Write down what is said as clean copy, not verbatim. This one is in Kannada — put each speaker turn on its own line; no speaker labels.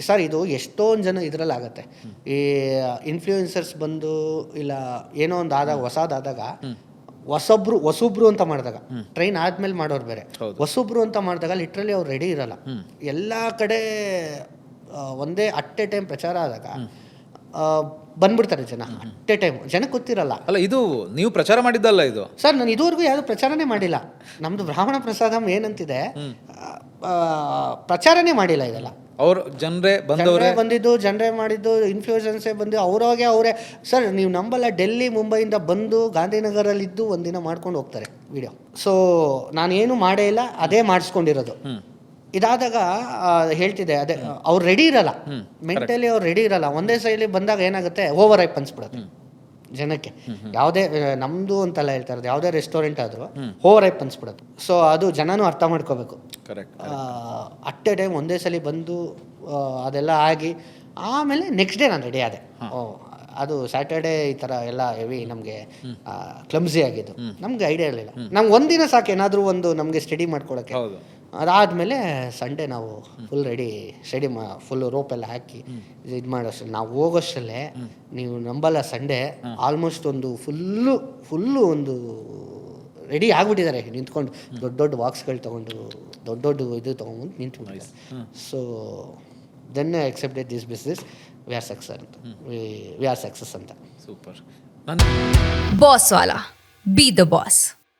ಸರ್ ಇದು ಎಷ್ಟೊಂದು ಜನ ಇದರಲ್ಲಿ ಆಗುತ್ತೆ. ಈ ಇನ್ಫ್ಲೂಯೆನ್ಸರ್ಸ್ ಬಂದು ಇಲ್ಲ ಏನೋ ಒಂದು ಆದಾಗ ಹೊಸದಾದಾಗ ಹೊಸೊಬ್ರು ಅಂತ ಮಾಡಿದಾಗ ಟ್ರೈನ್ ಆದ್ಮೇಲೆ ಮಾಡೋರು ಬೇರೆ, ಹೊಸೊಬ್ರು ಅಂತ ಮಾಡಿದಾಗ ಲಿಟ್ರಲಿ ಅವ್ರು ರೆಡಿ ಇರಲ್ಲ. ಎಲ್ಲ ಕಡೆ ಒಂದೇ ಅಟ್ ಎ ಟೈಮ್ ಪ್ರಚಾರ ಆದಾಗ ಬಂದ್ಬಿಡ್ತಾರೆ ಜನ, ಅಟ್ ಎ ಟೈಮ್ ಜನಕ್ಕೆ ಗೊತ್ತಿರಲ್ಲ.
ಅಲ್ಲ, ಇದು ನೀವು ಪ್ರಚಾರ ಮಾಡಿದ್ದಲ್ಲ ಇದು
ಸರ್. ನಾನು ಇದುವರೆಗೂ ಯಾವುದು ಪ್ರಚಾರನೇ ಮಾಡಿಲ್ಲ. ನಮ್ದು ಬ್ರಾಹ್ಮಣ ಪ್ರಸಾದಂ ಏನಂತಿದೆ, ಪ್ರಚಾರನೇ ಮಾಡಿಲ್ಲ. ಇದೆಲ್ಲ
ಅವ್ರು ಜನರೇ
ಬಂದಿದ್ದು, ಜನರೇ ಮಾಡಿದ್ದು, ಇನ್ಫ್ಲೂಯೆನ್ಸೇ ಬಂದು ಅವರೇ. ಸರ್ ನೀವು ನಂಬಲ್ಲ, ಡೆಲ್ಲಿ ಮುಂಬೈಯಿಂದ ಬಂದು ಗಾಂಧಿನಗರಲ್ಲಿದ್ದು ಒಂದಿನ ಮಾಡ್ಕೊಂಡು ಹೋಗ್ತಾರೆ ವಿಡಿಯೋ. ಸೊ ನಾನೇನು ಮಾಡೇ ಇಲ್ಲ, ಅದೇ ಮಾಡಿಸ್ಕೊಂಡಿರೋದು. ಇದಾದಾಗ ಹೇಳ್ತಿದ್ದೆ, ಅದೇ ಅವ್ರು ರೆಡಿ ಇರಲ್ಲ, ಮೆಂಟಲಿ ಅವ್ರು ರೆಡಿ ಇರಲ್ಲ. ಒಂದೇ ಸೈಲಿ ಬಂದಾಗ ಏನಾಗುತ್ತೆ, ಓವರ್ ಹೈಪ್ ಅನ್ಸ್ಬಿಡುತ್ತೆ ಜನಕ್ಕೆ. ಯಾವುದೇ ನಮ್ಮದು ಅಂತೆಲ್ಲ ಹೇಳ್ತಾ ಇರೋದು, ಯಾವುದೇ ರೆಸ್ಟೋರೆಂಟ್ ಆದರೂ ಓವರ್ ಹೈಪ್ ಅನ್ಸ್ಬಿಡುತ್ತೆ. ಸೊ ಅದು ಜನನೂ ಅರ್ಥ ಮಾಡ್ಕೋಬೇಕು. ಅಟ್ ಎ ಟೈಮ್ ಒಂದೇ ಸಲ ಬಂದು ಅದೆಲ್ಲ ಆಗಿ ಆಮೇಲೆ ನೆಕ್ಸ್ಟ್ ಡೇ ನಾನು ರೆಡಿ ಆದೆ. ಅದು ಸ್ಯಾಟರ್ಡೇ ಈ ಥರ ಎಲ್ಲ ಹೆವಿ ನಮಗೆ ಕ್ಲಮ್ಸಿ ಆಗಿದ್ದು, ನಮ್ಗೆ ಐಡಿಯಾ ಇರಲಿಲ್ಲ. ನಮ್ಗೆ ಒಂದಿನ ಸಾಕು ಏನಾದರೂ ಒಂದು ನಮಗೆ ಸ್ಟಡಿ ಮಾಡ್ಕೊಳ್ಳೋಕ್ಕೆ. ಅದಾದಮೇಲೆ ಸಂಡೇ ನಾವು ಫುಲ್ ಸ್ಟಡಿ ಫುಲ್ಲು ರೋಪೆಲ್ಲ ಹಾಕಿ ಇದು ಮಾಡೋಷ್ಟರಲ್ಲಿ, ನಾವು ಹೋಗೋಷ್ಟರಲ್ಲೇ ನೀವು ನಂಬಲ್ಲ, ಸಂಡೇ ಆಲ್ಮೋಸ್ಟ್ ಒಂದು ಫುಲ್ಲು ಒಂದು ರೆಡಿ ಆಗಿಬಿಟ್ಟಿದ್ದಾರೆ ನಿಂತ್ಕೊಂಡು, ದೊಡ್ಡ ಬಾಕ್ಸ್ಗಳು ತೊಗೊಂಡು ದೊಡ್ಡ ಇದು ತೊಗೊಂಡು ನಿಂತ್ಬಿಟ್ಟಿದ್ದಾರೆ. So then I accepted this business. We are success ಅಂತ.
ಸೂಪರ್.
ಬಾಸ್ ವಾಲಾ, ಬಿ ದ ಬಾಸ್.